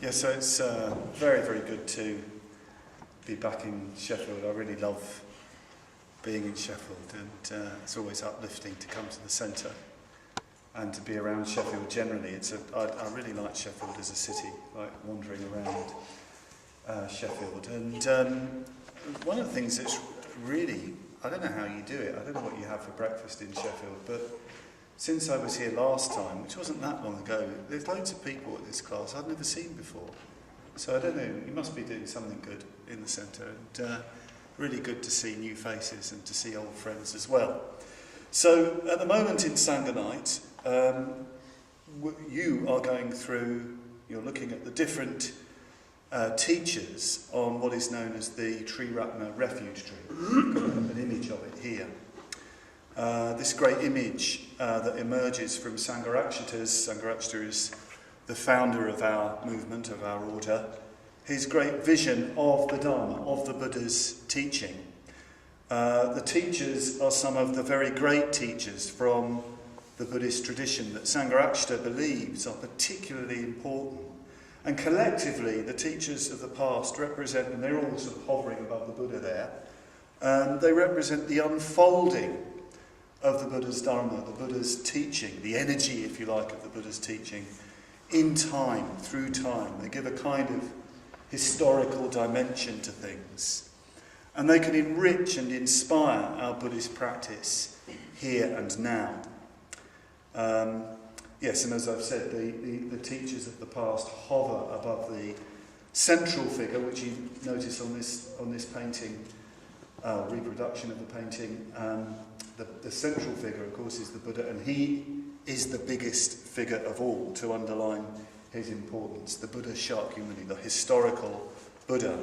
Yeah, so it's very, very good to be back in Sheffield. I really love being in Sheffield, and it's always uplifting to come to the centre and to be around Sheffield generally. I really like Sheffield as a city, like wandering around Sheffield. And one of the things that's really, I don't know how you do it, I don't know what you have for breakfast in Sheffield, but since I was here last time, which wasn't that long ago, there's loads of people at this class I'd never seen before. So I don't know, you must be doing something good in the centre, and really good to see new faces and to see old friends as well. So at the moment in Sangha night, you are going through, you're looking at the different teachers on what is known as the Triratna refuge tree. I've got an image of it here. This great image that emerges from Sangharakshita's. Sangharakshita is the founder of our movement, of our order. His great vision of the Dharma, of the Buddha's teaching. The teachers are some of the very great teachers from the Buddhist tradition that Sangharakshita believes are particularly important. And collectively, the teachers of the past represent, and they're all sort of hovering above the Buddha there, they represent the unfolding of the Buddha's Dharma, the Buddha's teaching, the energy, if you like, of the Buddha's teaching in time, through time. They give a kind of historical dimension to things. And they can enrich and inspire our Buddhist practice here and now. Yes, and as I've said, the teachers of the past hover above the central figure, which you notice on this painting, reproduction of the painting. The central figure, of course, is the Buddha, and he is the biggest figure of all, to underline his importance. The Buddha Shakyamuni, the historical Buddha.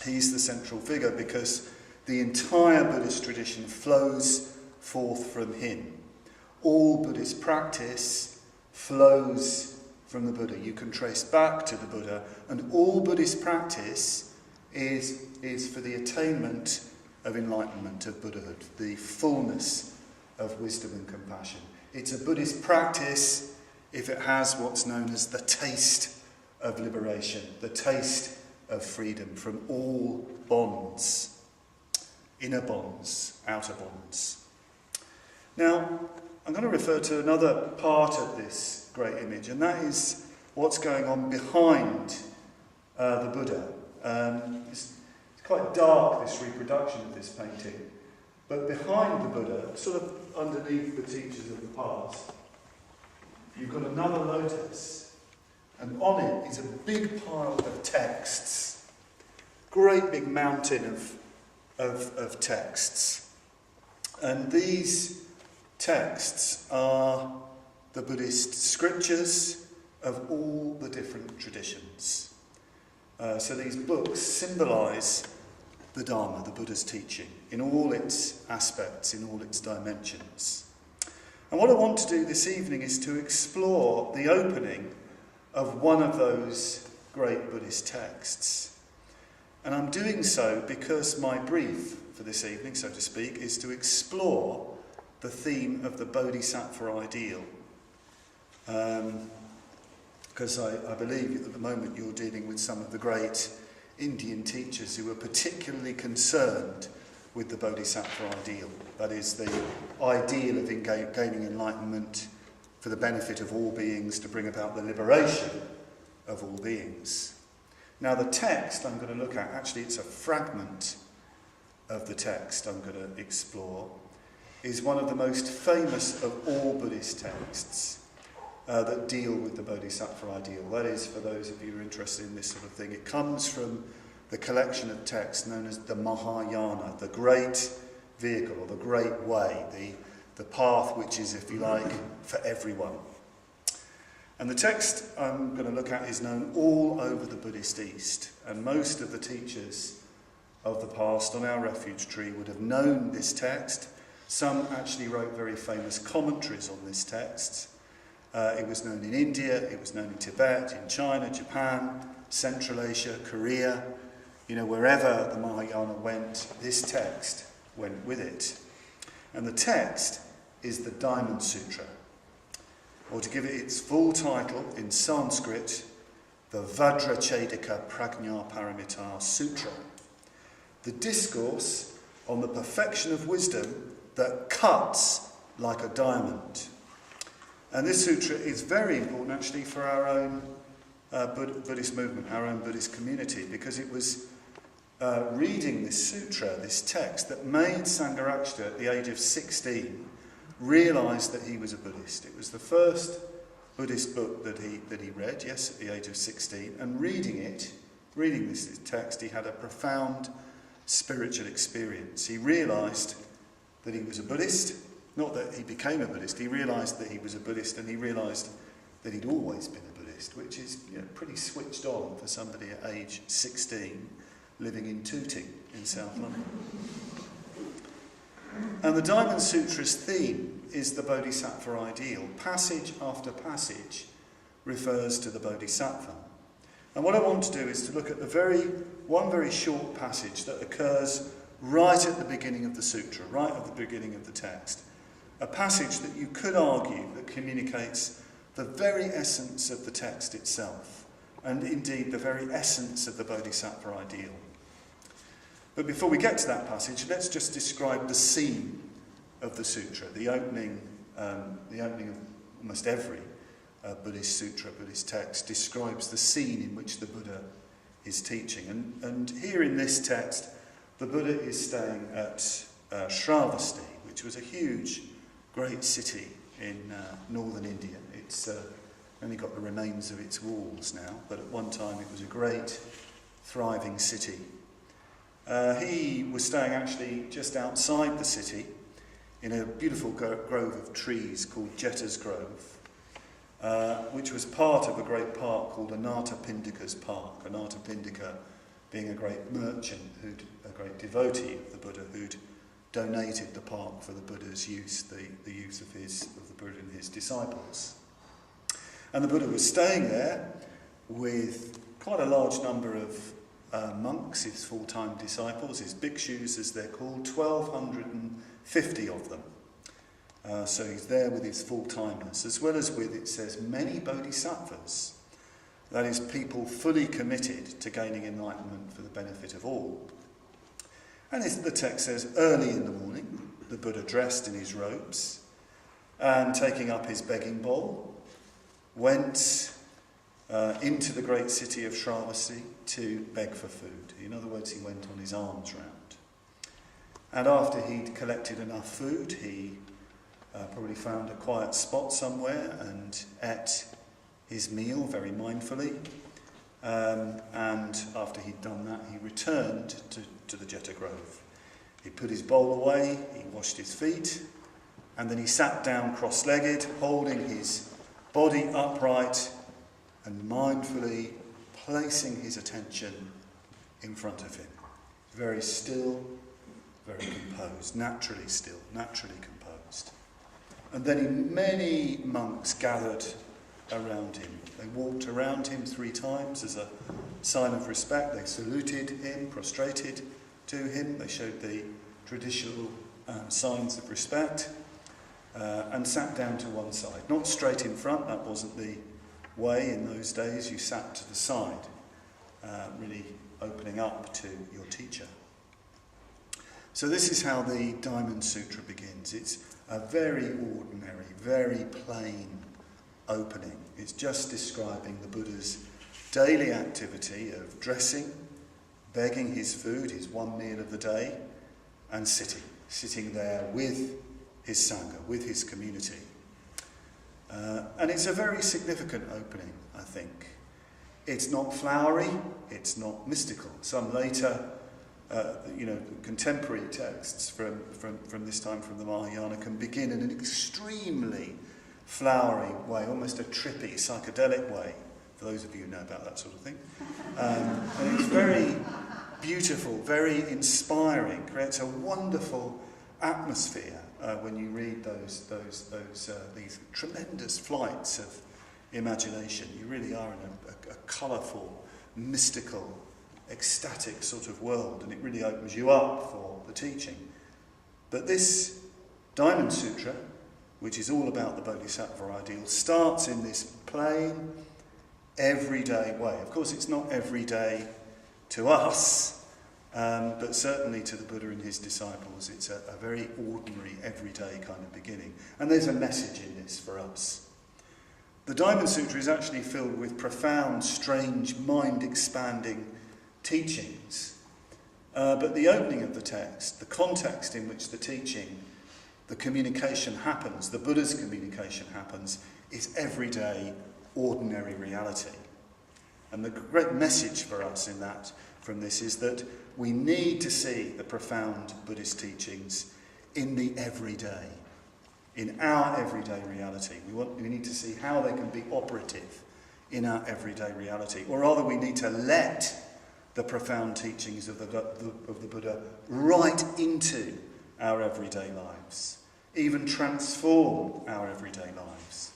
He's the central figure because the entire Buddhist tradition flows forth from him. All Buddhist practice flows from the Buddha. You can trace back to the Buddha, and all Buddhist practice is for the attainment of enlightenment, of Buddhahood, the fullness of wisdom and compassion. It's a Buddhist practice if it has what's known as the taste of liberation, the taste of freedom from all bonds, inner bonds, outer bonds. Now, I'm going to refer to another part of this great image, and that is what's going on behind the Buddha. It's quite dark, this reproduction of this painting, but behind the Buddha, sort of underneath the teachers of the past, you've got another lotus, and on it is a big pile of texts, great big mountain of texts, and these texts are the Buddhist scriptures of all the different traditions. So these books symbolise the Dharma, the Buddha's teaching, in all its aspects, in all its dimensions. And what I want to do this evening is to explore the opening of one of those great Buddhist texts. And I'm doing so because my brief for this evening, so to speak, is to explore the theme of the Bodhisattva Ideal. Because I believe at the moment you're dealing with some of the great Indian teachers who are particularly concerned with the Bodhisattva Ideal. That is, the ideal of gaining enlightenment for the benefit of all beings, to bring about the liberation of all beings. Now the text I'm going to look at, actually it's a fragment of the text I'm going to explore, is one of the most famous of all Buddhist texts that deal with the Bodhisattva Ideal. That is, for those of you who are interested in this sort of thing, it comes from the collection of texts known as the Mahayana, the great vehicle, or the great way, the path which is, if you like, for everyone. And the text I'm going to look at is known all over the Buddhist East, and most of the teachers of the past on our refuge tree would have known this text. Some actually wrote very famous commentaries on this text. It was known in India, it was known in Tibet, in China, Japan, Central Asia, Korea. You know, wherever the Mahayana went, this text went with it. And the text is the Diamond Sutra, or to give it its full title in Sanskrit, the Vajrachedika Prajna Paramitar Sutra, the discourse on the perfection of wisdom that cuts like a diamond. And this sutra is very important actually for our own Buddhist movement, our own Buddhist community, because it was reading this sutra, this text, that made Sangharakshita at the age of 16 realise that he was a Buddhist. It was the first Buddhist book that he read, yes, at the age of 16, and reading this text, he had a profound spiritual experience. He realised that he was a Buddhist, not that he became a Buddhist, he realised that he was a Buddhist, and he realised that he'd always been a Buddhist, which is pretty switched on for somebody at age 16 living in Tooting in South London. And the Diamond Sutra's theme is the Bodhisattva Ideal. Passage after passage refers to the Bodhisattva. And what I want to do is to look at one very short passage that occurs right at the beginning of the sutra, right at the beginning of the text. A passage that you could argue that communicates the very essence of the text itself, and indeed the very essence of the Bodhisattva Ideal. But before we get to that passage, let's just describe the scene of the sutra. The opening of almost every Buddhist sutra, Buddhist text, describes the scene in which the Buddha is teaching. And here in this text, the Buddha is staying at Shravasti, which was a huge, great city in northern India. It's only got the remains of its walls now, but at one time it was a great, thriving city. He was staying actually just outside the city in a beautiful grove of trees called Jetta's Grove, which was part of a great park called Anathapindika's Park. Anathapindika being a great merchant, a great devotee of the Buddha, who'd donated the park for the Buddha's use, the use of the Buddha and his disciples. And the Buddha was staying there with quite a large number of monks, his full-time disciples, his bhikshus as they're called, 1,250 of them. So he's there with his full-timers, as well as with, it says, many bodhisattvas. That is, people fully committed to gaining enlightenment for the benefit of all. And the text says, early in the morning, the Buddha dressed in his robes and taking up his begging bowl, went into the great city of Shravasti to beg for food. In other words, he went on his alms round. And after he'd collected enough food, he probably found a quiet spot somewhere and ate his meal very mindfully. And after he'd done that, he returned to the Jetta Grove. He put his bowl away, he washed his feet, and then he sat down cross-legged, holding his body upright and mindfully placing his attention in front of him. Very still, very composed, naturally still, naturally composed. And then many monks gathered around him. They walked around him 3 times as a sign of respect. They saluted him, prostrated to him. They showed the traditional signs of respect and sat down to one side. Not straight in front, that wasn't the way in those days. You sat to the side, really opening up to your teacher. So this is how the Diamond Sutra begins. It's a very ordinary, very plain opening. It's just describing the Buddha's daily activity of dressing, begging his food, his one meal of the day, and sitting there with his Sangha, with his community. And it's a very significant opening, I think. It's not flowery, it's not mystical. Some later, contemporary texts from this time from the Mahayana can begin in an extremely flowery way, almost a trippy, psychedelic way, for those of you who know about that sort of thing. And it's very beautiful, very inspiring, creates a wonderful atmosphere when you read these tremendous flights of imagination. You really are in a colourful, mystical, ecstatic sort of world, and it really opens you up for the teaching. But this Diamond Sutra, which is all about the Bodhisattva Ideal, starts in this plain, everyday way. Of course, it's not everyday to us, but certainly to the Buddha and his disciples, it's a very ordinary, everyday kind of beginning. And there's a message in this for us. The Diamond Sutra is actually filled with profound, strange, mind-expanding teachings. But the opening of the text, the context in which the teaching, the communication happens, the Buddha's communication happens, is everyday, ordinary reality. And the great message for us from this is that we need to see the profound Buddhist teachings in the everyday, in our everyday reality. We need to see how they can be operative in our everyday reality. Or rather, we need to let the profound teachings of the Buddha right into our everyday lives, even transform our everyday lives.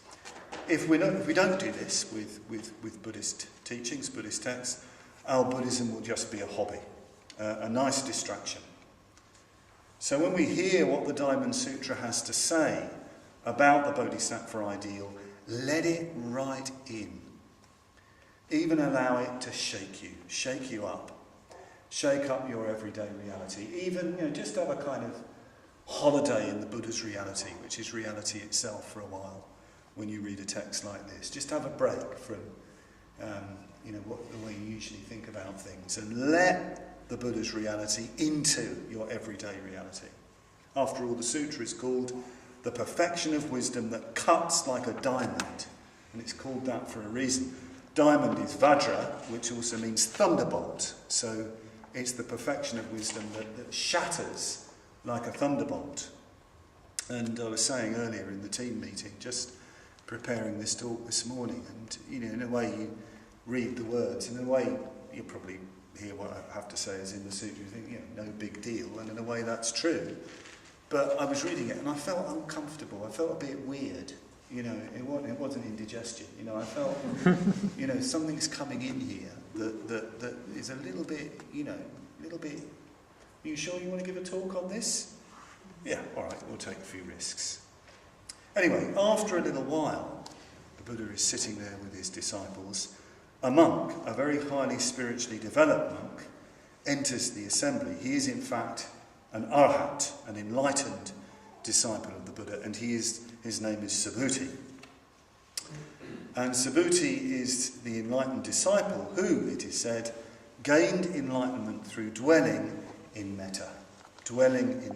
If we don't do this with Buddhist teachings, Buddhist texts, our Buddhism will just be a hobby, a nice distraction. So when we hear what the Diamond Sutra has to say about the Bodhisattva ideal, let it right in. Even allow it to shake you up, shake up your everyday reality. Even, just have a kind of holiday in the Buddha's reality, which is reality itself for a while. When you read a text like this, just have a break from, the way you usually think about things, and let the Buddha's reality into your everyday reality. After all, the sutra is called the perfection of wisdom that cuts like a diamond, and it's called that for a reason. Diamond is Vajra, which also means thunderbolt, so it's the perfection of wisdom that shatters like a thunderbolt. And I was saying earlier in the team meeting, just preparing this talk this morning, and in a way you read the words, in a way you probably hear what I have to say is in the sutra, you think, no big deal, and in a way that's true. But I was reading it and I felt uncomfortable, I felt a bit weird, it wasn't indigestion, I felt, something's coming in here that is a little bit, are you sure you want to give a talk on this? Yeah, all right, we'll take a few risks. Anyway, after a little while, the Buddha is sitting there with his disciples. A monk, a very highly spiritually developed monk, enters the assembly. He is in fact an arhat, an enlightened disciple of the Buddha, and his name is Subhuti. And Subhuti is the enlightened disciple who, it is said, gained enlightenment through dwelling in metta, dwelling in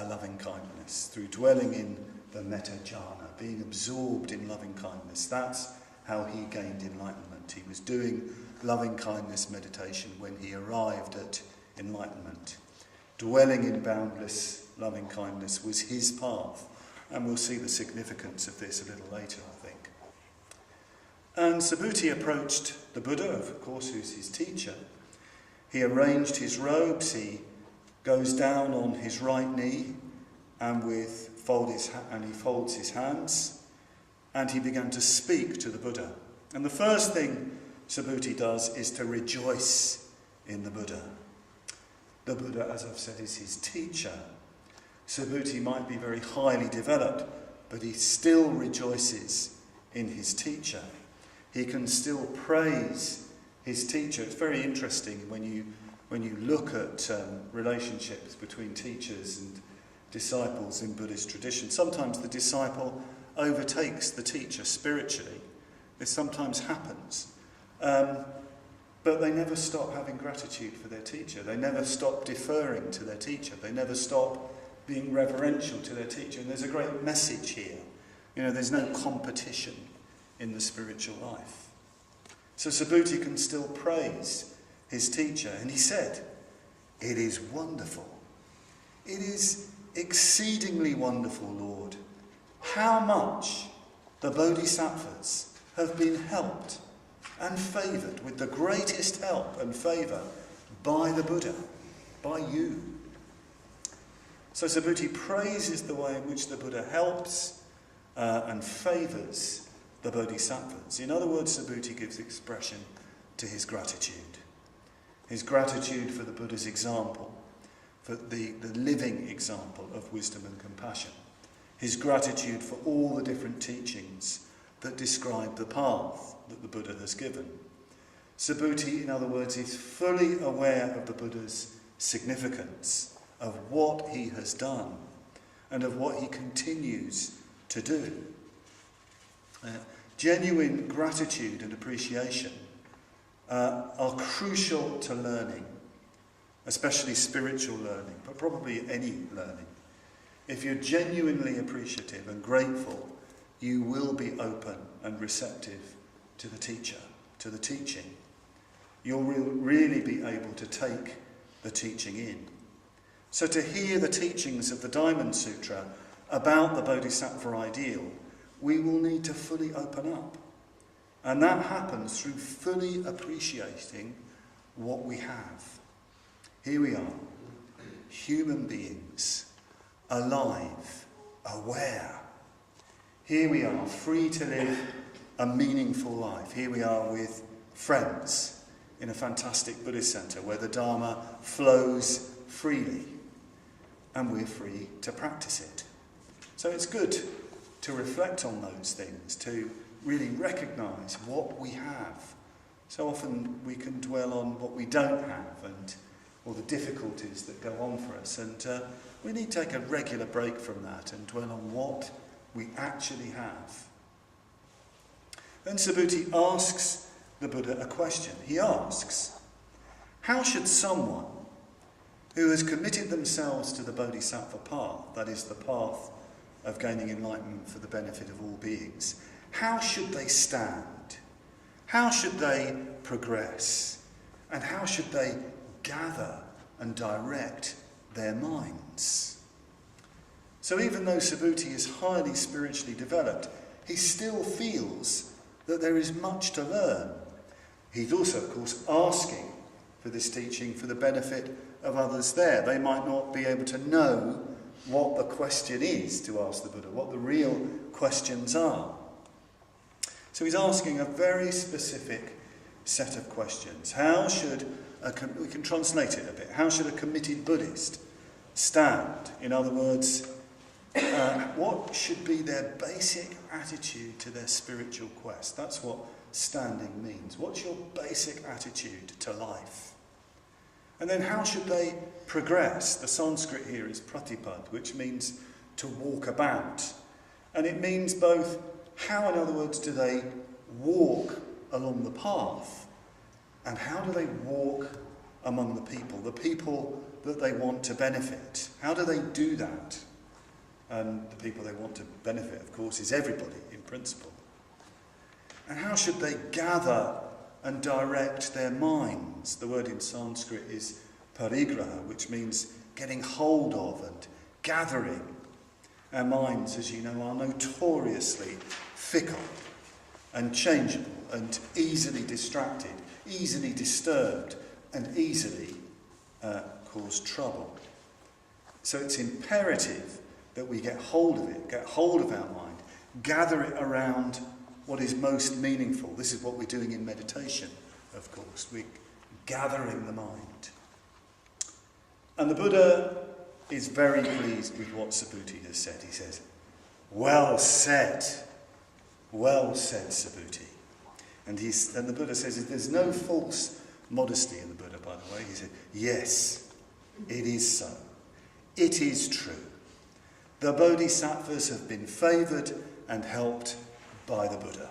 loving kindness, through dwelling in the metta jhana, being absorbed in loving kindness. That's how he gained enlightenment. He was doing loving kindness meditation when he arrived at enlightenment. Dwelling in boundless loving kindness was his path, and we'll see the significance of this a little later, I think. And Subhuti approached the Buddha, of course, who's his teacher. He arranged his robes, he goes down on his right knee and he folds his hands, and he began to speak to the Buddha. And the first thing Subhuti does is to rejoice in the Buddha. The Buddha, as I've said, is his teacher. Subhuti might be very highly developed, but he still rejoices in his teacher. He can still praise his teacher. It's very interesting when you look at relationships between teachers and disciples in Buddhist tradition. Sometimes the disciple overtakes the teacher spiritually. This sometimes happens. But they never stop having gratitude for their teacher. They never stop deferring to their teacher. They never stop being reverential to their teacher. And there's a great message here. There's no competition in the spiritual life. So Subhuti can still praise his teacher. And he said, "It is wonderful. It is exceedingly wonderful, Lord, how much the Bodhisattvas have been helped and favoured with the greatest help and favour by the Buddha, by you." So Subhuti praises the way in which the Buddha helps and favours the Bodhisattvas. In other words, Subhuti gives expression to his gratitude. His gratitude for the Buddha's example, for the living example of wisdom and compassion. His gratitude for all the different teachings that describe the path that the Buddha has given. Subhuti, in other words, is fully aware of the Buddha's significance, of what he has done, and of what he continues to do. Genuine gratitude and appreciation are crucial to learning, especially spiritual learning, but probably any learning. If you're genuinely appreciative and grateful, you will be open and receptive to the teacher, to the teaching. You'll really be able to take the teaching in. So to hear the teachings of the Diamond Sutra about the Bodhisattva Ideal, we will need to fully open up. And that happens through fully appreciating what we have. Here we are, human beings, alive, aware. Here we are, free to live a meaningful life. Here we are with friends in a fantastic Buddhist centre where the Dharma flows freely and we're free to practice it. So it's good to reflect on those things, to really recognise what we have. So often we can dwell on what we don't have and all the difficulties that go on for us, and we need to take a regular break from that and dwell on what we actually have. Then Subhuti asks the Buddha a question. He asks, how should someone who has committed themselves to the Bodhisattva path, that is the path of gaining enlightenment for the benefit of all beings, how should they stand? How should they progress? And how should they gather and direct their minds? So even though Subhuti is highly spiritually developed, he still feels that there is much to learn. He's also, of course, asking for this teaching for the benefit of others there. They might not be able to know what the question is to ask the Buddha, what the real questions are. So he's asking a very specific set of questions. How should we can translate it a bit. How should a committed Buddhist stand? In other words, what should be their basic attitude to their spiritual quest? That's what standing means. What's your basic attitude to life? And then how should they progress? The Sanskrit here is pratipad, which means to walk about. And it means both how, in other words, do they walk along the path, and how do they walk among the people that they want to benefit? How do they do that? And the people they want to benefit, of course, is everybody in principle. And how should they gather and direct their minds? The word in Sanskrit is parigraha, which means getting hold of and gathering. Our minds, as you know, are notoriously fickle and changeable and easily distracted, easily disturbed, and easily cause trouble. So it's imperative that we get hold of it, get hold of our mind, gather it around what is most meaningful. This is what we're doing in meditation, of course. We're gathering the mind. And the Buddha is very pleased with what Subhuti has said. He says, well said, Subhuti. And the Buddha says, there's no false modesty in the Buddha, by the way. He said, yes, it is so. It is true. The Bodhisattvas have been favoured and helped by the Buddha.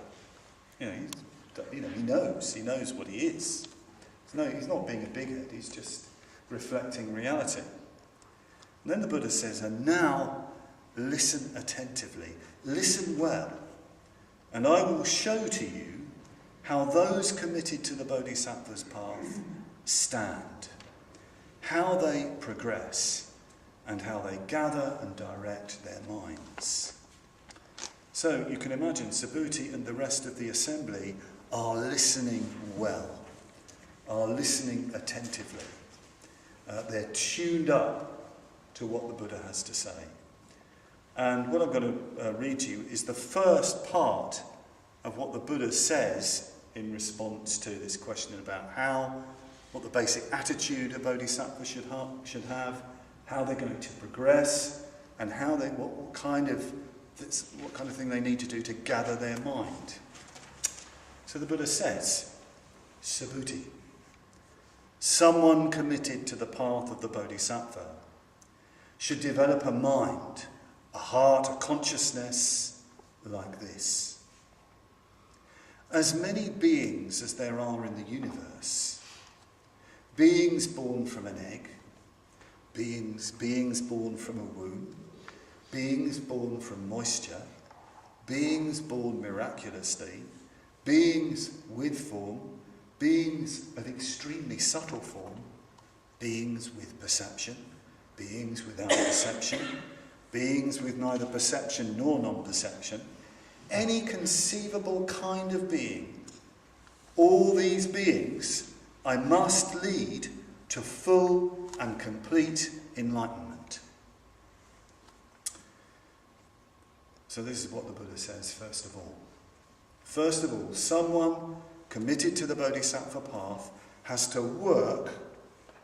He knows what he is. No, he's not being a bighead, he's just reflecting reality. And then the Buddha says, and now listen attentively, listen well, and I will show to you how those committed to the Bodhisattva's path stand, how they progress, and how they gather and direct their minds. So you can imagine Subhuti and the rest of the assembly are listening well, are listening attentively. They're tuned up to what the Buddha has to say. And what I'm going to read to you is the first part of what the Buddha says in response to this question about what the basic attitude a bodhisattva should have, how they're going to progress, and what kind of what kind of thing they need to do to gather their mind. So the Buddha says, Subhuti, someone committed to the path of the Bodhisattva should develop a mind, a heart, a consciousness like this. As many beings as there are in the universe, beings born from an egg, beings born from a womb, beings born from moisture, beings born miraculously, beings with form, beings of extremely subtle form, beings with perception, beings without perception, beings with neither perception nor non-perception, any conceivable kind of being, all these beings I must lead to full and complete enlightenment. So this is what the Buddha says first of all. First of all, someone committed to the Bodhisattva path has to work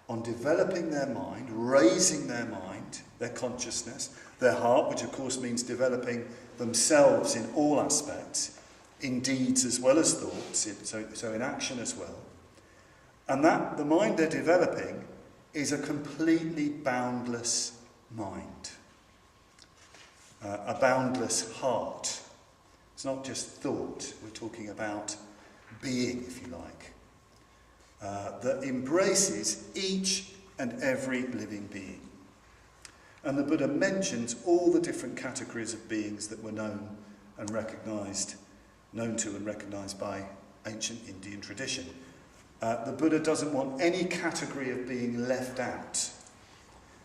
on developing their mind, raising their mind, their consciousness, their heart, which of course means developing themselves in all aspects, in deeds as well as thoughts, so in action as well. And that the mind they're developing is a completely boundless mind, a boundless heart. It's not just thought, we're talking about being, if you like, that embraces each and every living being. And the Buddha mentions all the different categories of beings that were known to and recognised by ancient Indian tradition. The Buddha doesn't want any category of being left out.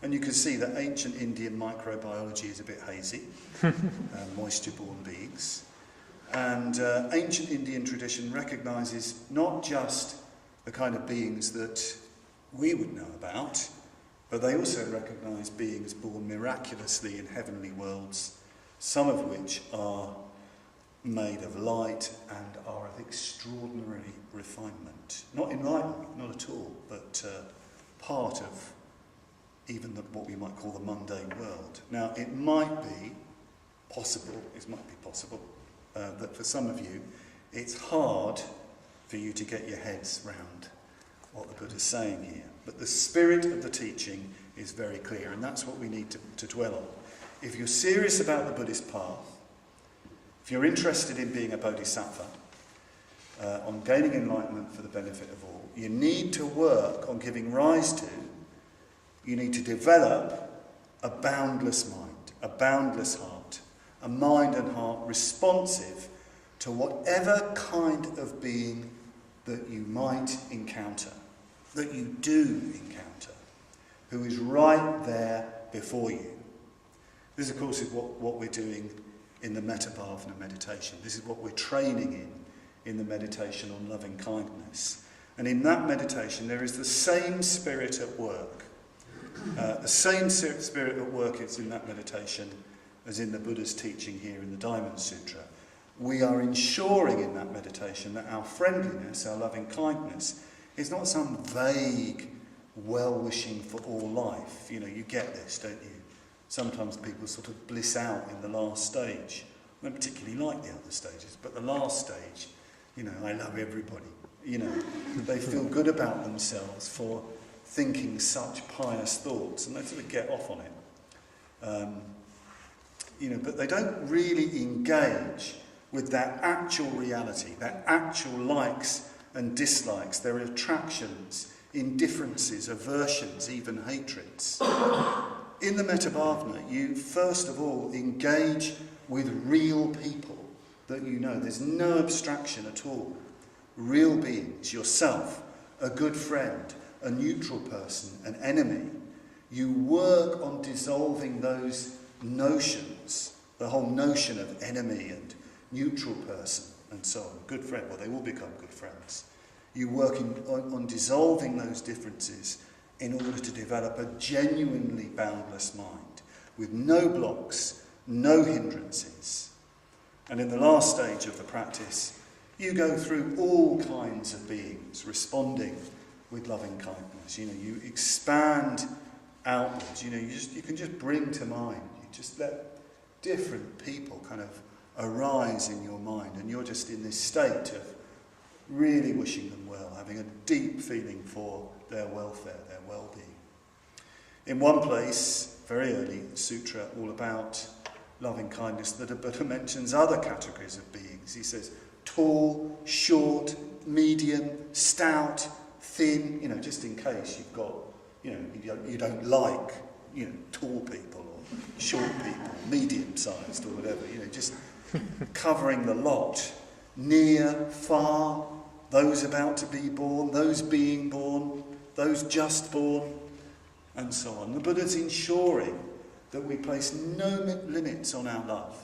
And you can see that ancient Indian microbiology is a bit hazy, moisture-born beings. And ancient Indian tradition recognises not just the kind of beings that we would know about, but they also recognise beings born miraculously in heavenly worlds, some of which are made of light and are of extraordinary refinement. Not enlightenment, not at all, but part of even what we might call the mundane world. Now, it might be possible that for some of you, it's hard for you to get your heads round what the Buddha's saying here. But the spirit of the teaching is very clear, and that's what we need to dwell on. If you're serious about the Buddhist path, if you're interested in being a bodhisattva, on gaining enlightenment for the benefit of all, you need to work on giving rise to, you need to develop a boundless mind, a boundless heart, a mind and heart responsive to whatever kind of being that you might encounter, that you do encounter, who is right there before you. This, of course, is what we're doing in the Padmavajra meditation. This is what we're training in the meditation on loving kindness. And in that meditation, there is the same spirit at work. The same spirit at work is in that meditation as in the Buddha's teaching here in the Diamond Sutra. We are ensuring in that meditation that our friendliness, our loving kindness, is not some vague well-wishing for all life. You know, you get this, don't you? Sometimes people sort of bliss out in the last stage. I don't particularly like the other stages, but the last stage, you know, I love everybody. You know, they feel good about themselves for thinking such pious thoughts, and they sort of get off on it. You know, but they don't really engage with that actual reality, that actual likes and dislikes, their attractions, indifferences, aversions, even hatreds. In the Padmavajra, you first of all engage with real people that you know. There's no abstraction at all. Real beings, yourself, a good friend, a neutral person, an enemy. You work on dissolving those notions, the whole notion of enemy and neutral person and so on. Good friend, well, they will become good friends. You work on dissolving those differences in order to develop a genuinely boundless mind with no blocks, no hindrances. And in the last stage of the practice, you go through all kinds of beings responding with loving kindness. You know, you expand outwards. You know, you can just bring to mind. You just let different people kind of arise in your mind, and you're just in this state of really wishing them well, having a deep feeling for their welfare, their well-being. In one place, very early, the sutra all about loving kindness, the Buddha mentions other categories of beings. He says tall, short, medium, stout, thin, just in case you've got, you don't like, tall people or short people, medium-sized or whatever, just covering the lot. Near, far, those about to be born, those being born, those just born, and so on. The Buddha's ensuring that we place no limits on our love,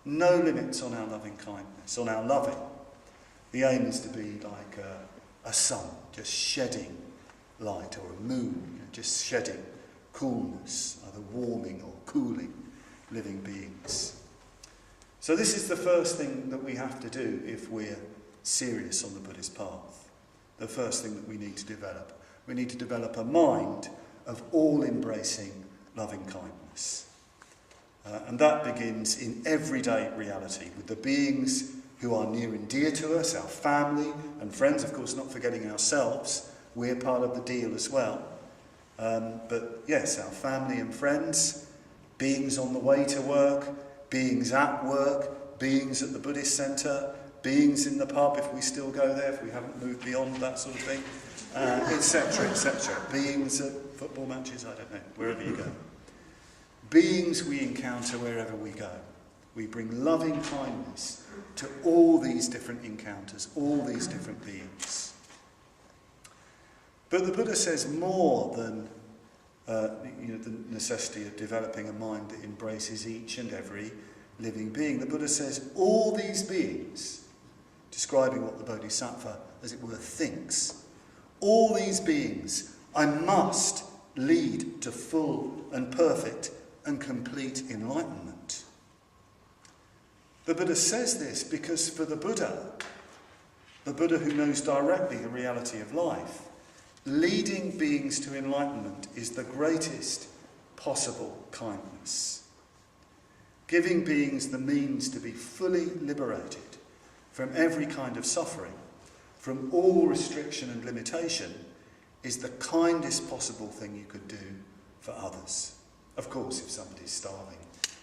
no limits on our loving kindness, on our loving. The aim is to be like a sun, just shedding light, or a moon, just shedding coolness, either warming or cooling living beings. So this is the first thing that we have to do if we're serious on the Buddhist path. The first thing that we need to develop. We need to develop a mind of all-embracing loving kindness. And that begins in everyday reality, with the beings who are near and dear to us, our family and friends, of course not forgetting ourselves. We're part of the deal as well. But yes, our family and friends, beings on the way to work, beings at work, beings at the Buddhist Centre, beings in the pub if we still go there, if we haven't moved beyond that sort of thing, etc., etc. Beings at football matches, I don't know, wherever you go. Beings we encounter wherever we go. We bring loving kindness to all these different encounters, all these different beings. But the Buddha says more than the necessity of developing a mind that embraces each and every living being. The Buddha says all these beings, describing what the Bodhisattva, as it were, thinks, all these beings I must lead to full and perfect and complete enlightenment. The Buddha says this because for the Buddha who knows directly the reality of life, leading beings to enlightenment is the greatest possible kindness. Giving beings the means to be fully liberated from every kind of suffering, from all restriction and limitation, is the kindest possible thing you could do for others. Of course, if somebody's starving,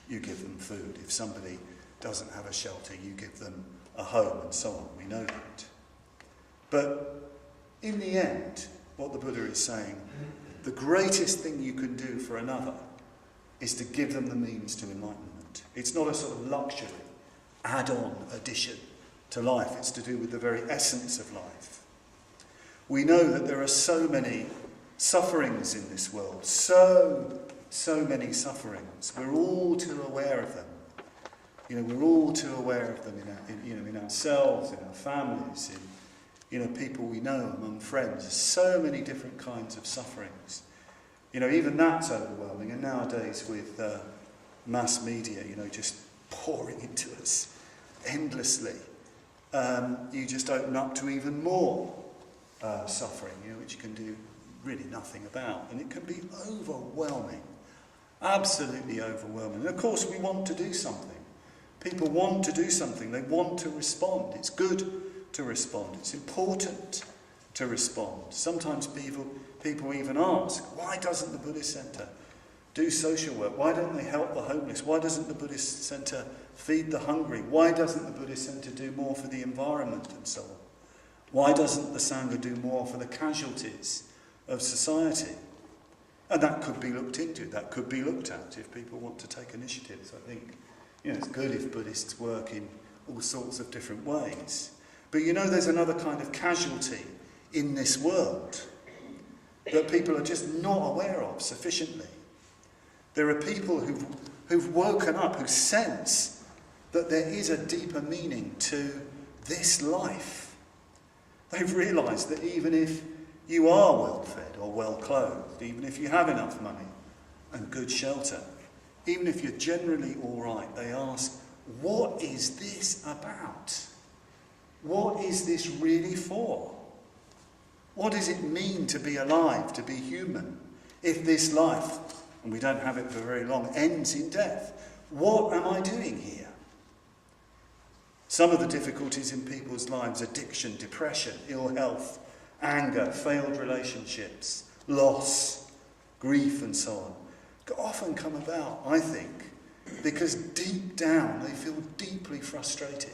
you give them food. If somebody doesn't have a shelter, you give them a home, and so on. We know that. But in the end, what the Buddha is saying, the greatest thing you can do for another is to give them the means to enlightenment. It's not a sort of luxury, add-on addition to life. It's to do with the very essence of life. We know that there are so many sufferings in this world, so many sufferings. We're all too aware of them. We're all too aware of them in ourselves, in our families, in people we know, among friends. So many different kinds of sufferings. Even that's overwhelming. And nowadays with mass media, just pouring into us endlessly, you just open up to even more suffering, which you can do really nothing about. And it can be overwhelming, absolutely overwhelming. And of course we want to do something. People want to do something. They want to respond. It's good to respond. It's important to respond. Sometimes people even ask, why doesn't the Buddhist Centre do social work? Why don't they help the homeless? Why doesn't the Buddhist Centre feed the hungry? Why doesn't the Buddhist Centre do more for the environment and so on? Why doesn't the Sangha do more for the casualties of society? And that could be looked into. That could be looked at if people want to take initiatives. I think it's good if Buddhists work in all sorts of different ways. But there's another kind of casualty in this world that people are just not aware of sufficiently. There are people who've woken up, who sense that there is a deeper meaning to this life. They've realised that even if you are well fed or well clothed, even if you have enough money and good shelter, even if you're generally all right, they ask, what is this about? What is this really for? What does it mean to be alive, to be human, if this life, and we don't have it for very long, ends in death? what am I doing here? Some of the difficulties in people's lives, addiction, depression, ill health, anger, failed relationships, loss, grief and so on, often come about, I think, because deep down they feel deeply frustrated.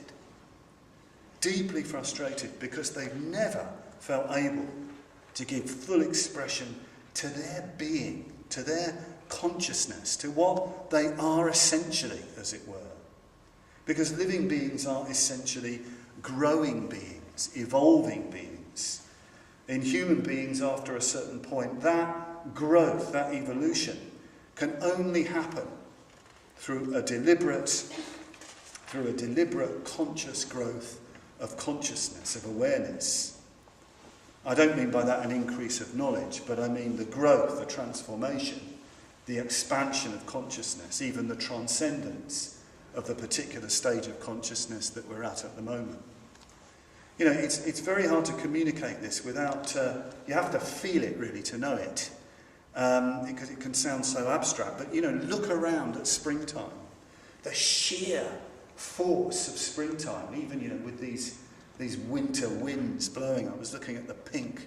Deeply frustrated because they've never felt able to give full expression to their being, to their consciousness, to what they are essentially, as it were. Because living beings are essentially growing beings, evolving beings. In human beings, after a certain point, that growth, that evolution, can only happen through a deliberate conscious growth of consciousness, of awareness. I don't mean by that an increase of knowledge, but I mean the growth, the transformation, the expansion of consciousness, even the transcendence of the particular stage of consciousness that we're at the moment. You know, it's very hard to communicate this without, you have to feel it really to know it, because it can sound so abstract. But, you know, look around at springtime. The sheer force of springtime, even, you know, with these winter winds blowing. I was looking at the pink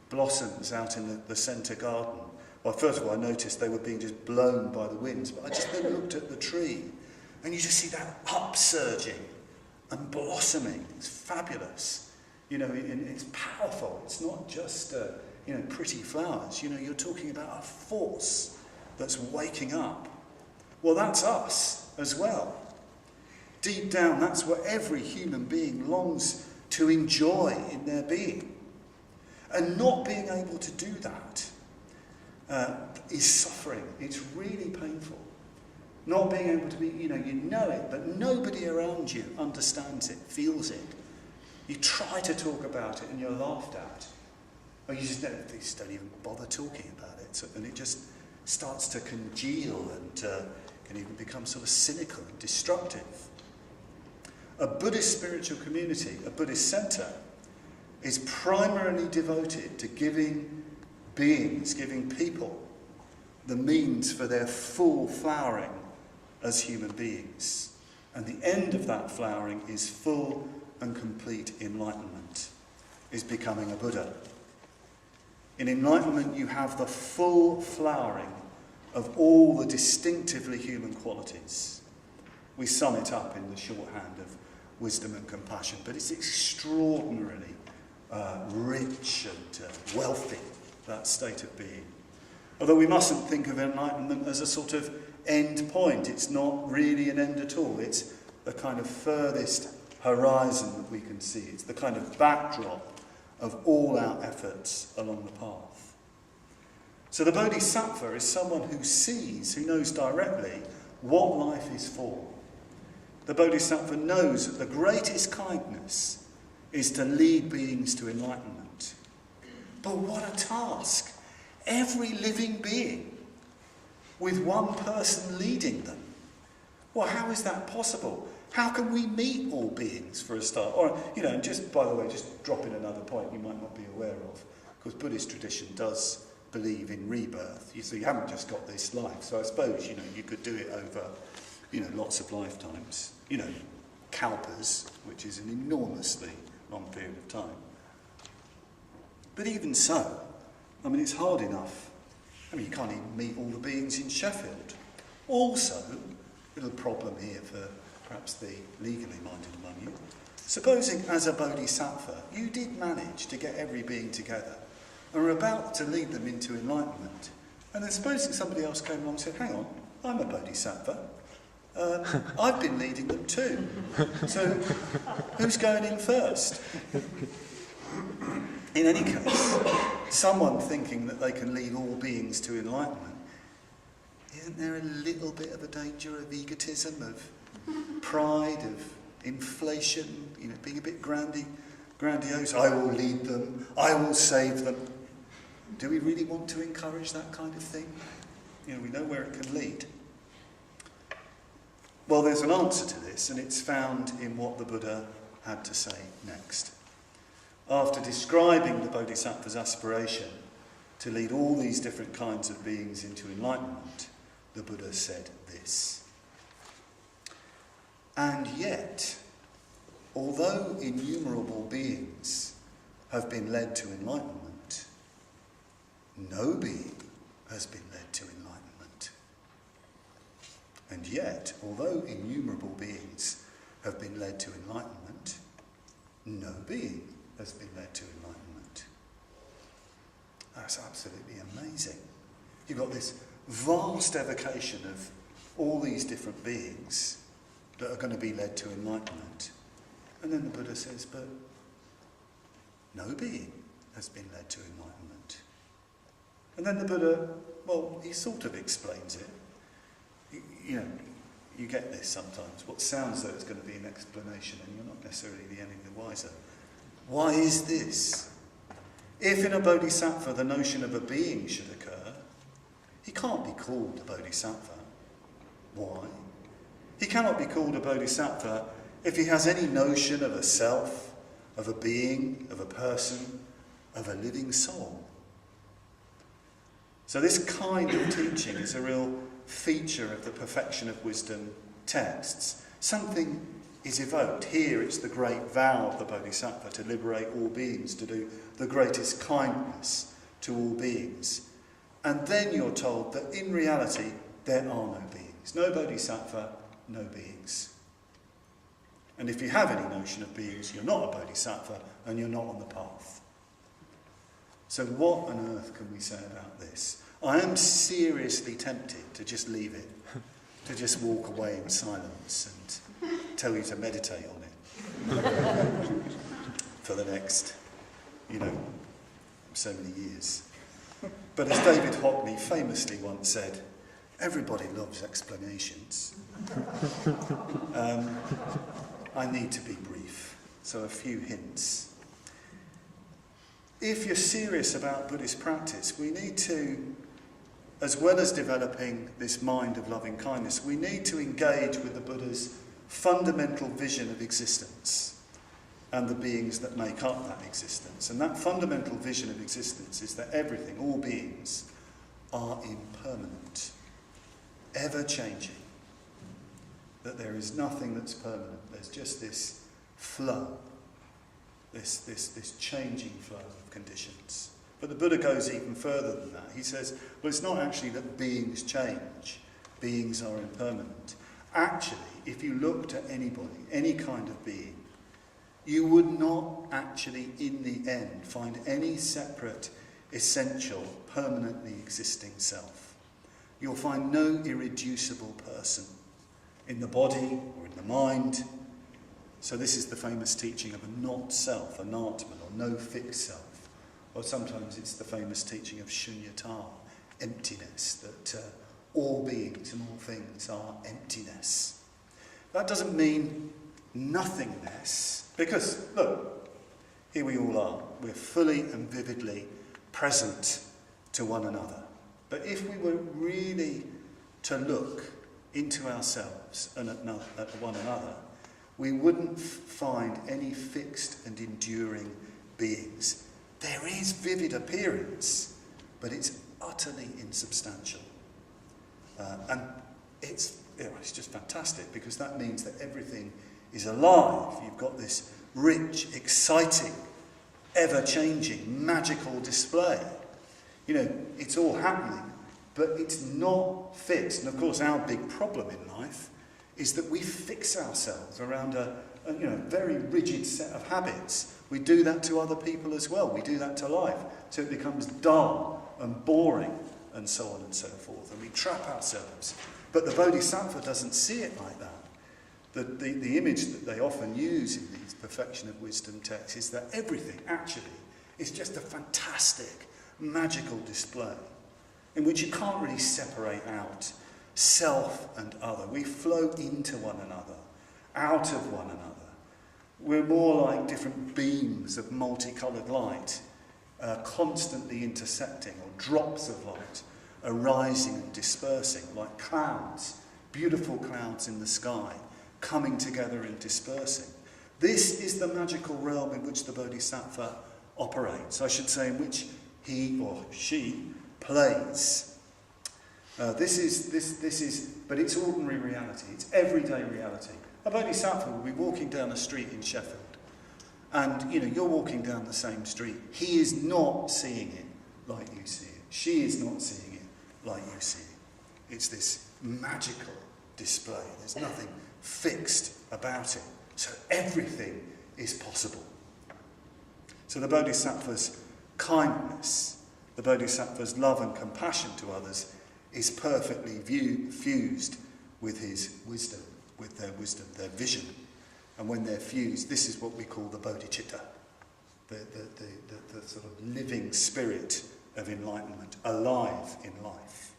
blossoms out in the centre garden. Well, first of all, I noticed they were being just blown by the winds, but I just then looked at the tree, and you just see that upsurging and blossoming. It's fabulous. You know, it's powerful. It's not just, you know, pretty flowers. You know, you're talking about a force that's waking up. Well, that's us as well. Deep down, that's what every human being longs to enjoy in their being. And not being able to do that is suffering. It's really painful. Not being able to be, you know it, but nobody around you understands it, feels it. You try to talk about it and you're laughed at. Or you just don't even bother talking about it. And it just starts to congeal and can even become sort of cynical and destructive. A Buddhist spiritual community, a Buddhist centre, is primarily devoted to giving beings, giving people, the means for their full flowering as human beings. And the end of that flowering is full and complete enlightenment, is becoming a Buddha. In enlightenment, you have the full flowering of all the distinctively human qualities. We sum it up in the shorthand of wisdom and compassion, but it's extraordinarily rich and wealthy, that state of being. Although we mustn't think of enlightenment as a sort of end point. It's not really an end at all. It's the kind of furthest horizon that we can see. It's the kind of backdrop of all our efforts along the path. So the Bodhisattva is someone who sees, who knows directly what life is for. The Bodhisattva knows that the greatest kindness is to lead beings to enlightenment. But what a task! Every living being, with one person leading them. Well, how is that possible? How can we meet all beings, for a start? Or, you know, just, by the way, just drop in another point you might not be aware of, because Buddhist tradition does believe in rebirth. So you haven't just got this life. So I suppose, you know, you could do it over, you know, lots of lifetimes. You know, kalpas, which is an enormously long period of time. But even so, I mean, it's hard enough. I mean, you can't even meet all the beings in Sheffield. Also, a little problem here for perhaps the legally minded among you. Supposing as a bodhisattva, you did manage to get every being together and were about to lead them into enlightenment. And then supposing somebody else came along and said, hang on, I'm a bodhisattva. I've been leading them too. So who's going in first? In any case, someone thinking that they can lead all beings to enlightenment, isn't there a little bit of a danger of egotism, of pride, of inflation, you know, being a bit grandiose? I will lead them, I will save them. Do we really want to encourage that kind of thing? You know, we know where it can lead. Well, there's an answer to this, and it's found in what the Buddha had to say next. After describing the Bodhisattva's aspiration to lead all these different kinds of beings into enlightenment, the Buddha said this: And yet, although innumerable beings have been led to enlightenment, no being has been led to enlightenment. And yet, although innumerable beings have been led to enlightenment, no being has been led to enlightenment. That's absolutely amazing. You've got this vast evocation of all these different beings that are going to be led to enlightenment. And then the Buddha says, but no being has been led to enlightenment. And then the Buddha, well, he sort of explains it. You get this sometimes. What sounds though it's going to be an explanation, and you're not necessarily any the wiser. Why is this? If in a bodhisattva the notion of a being should occur, he can't be called a bodhisattva. Why? He cannot be called a bodhisattva if he has any notion of a self, of a being, of a person, of a living soul. So this kind of teaching is a real feature of the perfection of wisdom texts. Something is evoked. Here it's the great vow of the Bodhisattva to liberate all beings, to do the greatest kindness to all beings. And then you're told that in reality there are no beings. No Bodhisattva, no beings. And if you have any notion of beings, you're not a Bodhisattva and you're not on the path. So what on earth can we say about this? I am seriously tempted to just leave it, to just walk away in silence and tell you to meditate on it for the next, so many years. But as David Hockney famously once said, everybody loves explanations. I need to be brief, so a few hints. If you're serious about Buddhist practice, we need to, as well as developing this mind of loving kindness, we need to engage with the Buddha's fundamental vision of existence and the beings that make up that existence. And that fundamental vision of existence is that everything, all beings, are impermanent, ever-changing, that there is nothing that's permanent. There's just this flow, this changing flow of conditions. But the Buddha goes even further than that. He says, well, it's not actually that beings change. Beings are impermanent. Actually, if you looked at anybody, any kind of being, you would not actually, in the end, find any separate, essential, permanently existing self. You'll find no irreducible person in the body or in the mind. So this is the famous teaching of a not-self, an atman, or no fixed self. Or sometimes it's the famous teaching of shunyata, emptiness, that all beings and all things are emptiness. That doesn't mean nothingness, because, look, here we all are. We're fully and vividly present to one another. But if we were really to look into ourselves and at one another, we wouldn't find any fixed and enduring beings. There is vivid appearance, but it's utterly insubstantial. And it's just fantastic, because that means that everything is alive. You've got this rich, exciting, ever-changing, magical display. It's all happening, but it's not fixed. And of course, our big problem in life is that we fix ourselves around a very rigid set of habits. We do that to other people as well. We do that to life. So it becomes dull and boring and so on and so forth. And we trap ourselves. But the Bodhisattva doesn't see it like that. The image that they often use in these perfection of wisdom texts is that everything actually is just a fantastic, magical display in which you can't really separate out self and other. We flow into one another, out of one another. We're more like different beams of multicoloured light, constantly intersecting, or drops of light arising and dispersing, like clouds, beautiful clouds in the sky, coming together and dispersing. This is the magical realm in which the Bodhisattva operates, I should say, in which he or she plays. This is, but it's ordinary reality, it's everyday reality. A Bodhisattva will be walking down a street in Sheffield, and you're walking down the same street. He is not seeing it like you see it. She is not seeing it like you see it. It's this magical display. There's nothing fixed about it. So everything is possible. So the Bodhisattva's kindness, the Bodhisattva's love and compassion to others is perfectly fused with his wisdom, with their vision. And when they're fused, this is what we call the bodhicitta, the sort of living spirit of enlightenment, alive in life.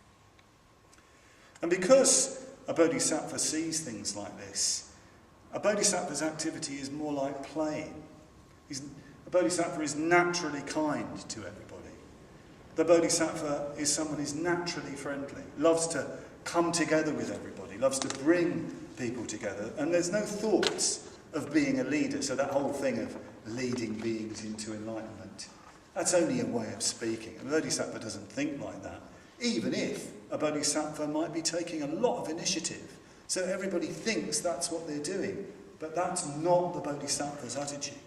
And because a bodhisattva sees things like this, a bodhisattva's activity is more like playing. A bodhisattva is naturally kind to everybody. The bodhisattva is someone who's naturally friendly, loves to come together with everybody, loves to bring people together, and there's no thoughts of being a leader. So that whole thing of leading beings into enlightenment, that's only a way of speaking. A bodhisattva doesn't think like that, even if a bodhisattva might be taking a lot of initiative. So everybody thinks that's what they're doing, but that's not the bodhisattva's attitude.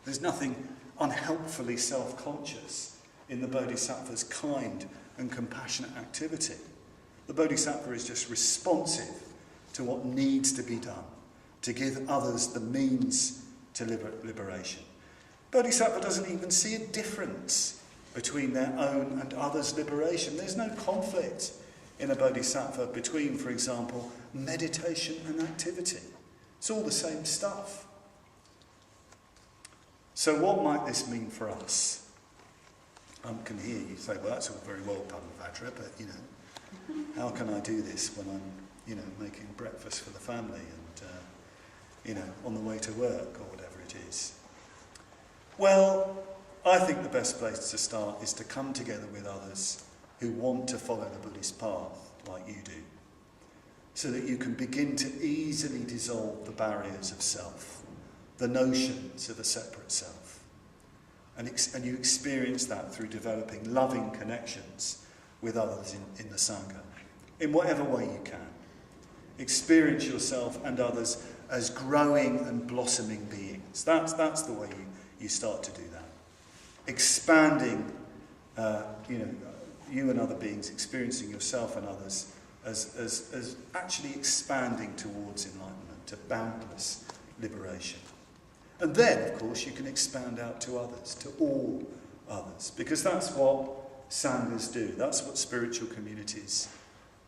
There's nothing unhelpfully self-conscious in the bodhisattva's kind and compassionate activity. The bodhisattva is just responsive to what needs to be done, to give others the means to liberation. Bodhisattva doesn't even see a difference between their own and others' liberation. There's no conflict in a bodhisattva between, for example, meditation and activity. It's all the same stuff. So what might this mean for us? I can hear you say, well, that's all very well, Padmavajra, but, how can I do this when I'm, making breakfast for the family and, on the way to work or whatever it is? Well, I think the best place to start is to come together with others who want to follow the Buddhist path like you do, so that you can begin to easily dissolve the barriers of self, the notions of a separate self. And you experience that through developing loving connections with others in the Sangha, in whatever way you can. Experience yourself and others as growing and blossoming beings. That's the way you start to do that. Expanding, you and other beings, experiencing yourself and others as actually expanding towards enlightenment, to boundless liberation. And then, of course, you can expand out to others, to all others, because that's what Sanghas do. That's what spiritual communities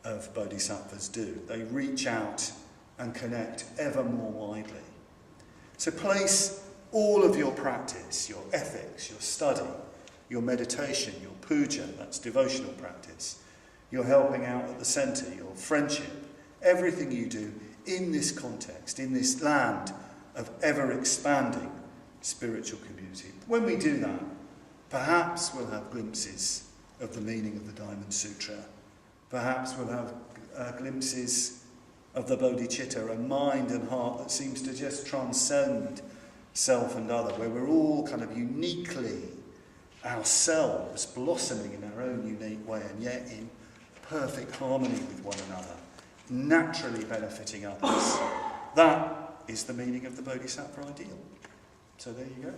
of bodhisattvas do. They reach out and connect ever more widely. So place all of your practice, your ethics, your study, your meditation, your puja, that's devotional practice, your helping out at the centre, your friendship, everything you do in this context, in this land of ever-expanding spiritual community. When we do that, perhaps we'll have glimpses of the meaning of the Diamond Sutra. Perhaps we'll have glimpses of the bodhicitta, a mind and heart that seems to just transcend self and other, where we're all kind of uniquely ourselves, blossoming in our own unique way, and yet in perfect harmony with one another, naturally benefiting others. That is the meaning of the Bodhisattva Ideal. So there you go.